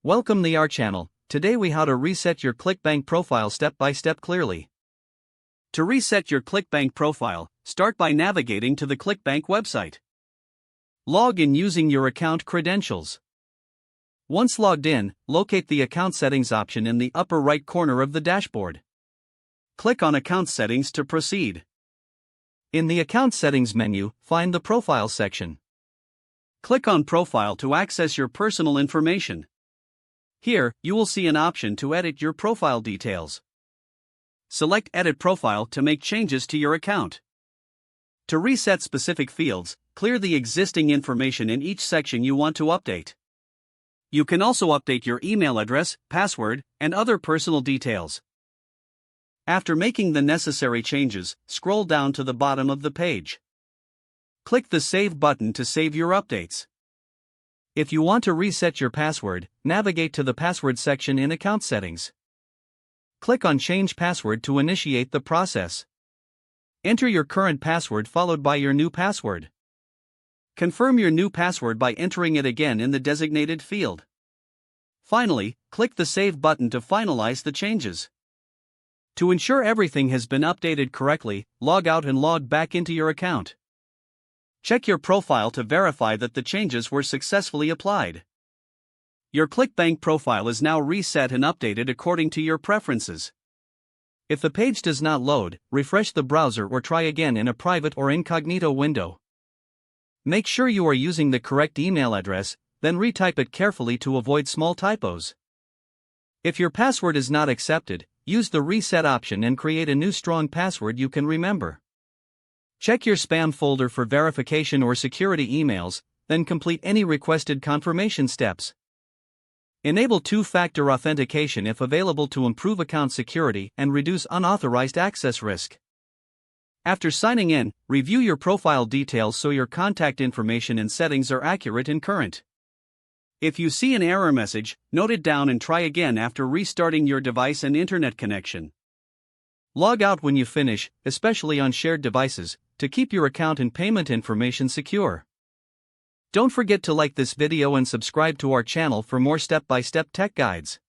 Welcome to our channel. Today we how to reset your ClickBank profile step by step clearly. To reset your ClickBank profile, start by navigating to the ClickBank website. Log in using your account credentials. Once logged in, locate the account settings option in the upper right corner of the dashboard. Click on account settings to proceed. In the account settings menu, find the profile section. Click on profile to access your personal information. Here, you will see an option to edit your profile details. Select Edit Profile to make changes to your account. To reset specific fields, clear the existing information in each section you want to update. You can also update your email address, password, and other personal details. After making the necessary changes, scroll down to the bottom of the page. Click the Save button to save your updates. If you want to reset your password, navigate to the Password section in Account Settings. Click on Change Password to initiate the process. Enter your current password followed by your new password. Confirm your new password by entering it again in the designated field. Finally, click the Save button to finalize the changes. To ensure everything has been updated correctly, log out and log back into your account. Check your profile to verify that the changes were successfully applied. Your ClickBank profile is now reset and updated according to your preferences. If the page does not load, refresh the browser or try again in a private or incognito window. Make sure you are using the correct email address, then retype it carefully to avoid small typos. If your password is not accepted, use the reset option and create a new strong password you can remember. Check your spam folder for verification or security emails, then complete any requested confirmation steps. Enable two-factor authentication if available to improve account security and reduce unauthorized access risk. After signing in, review your profile details so your contact information and settings are accurate and current. If you see an error message, note it down and try again after restarting your device and internet connection. Log out when you finish, especially on shared devices, to keep your account and payment information secure. Don't forget to like this video and subscribe to our channel for more step-by-step tech guides.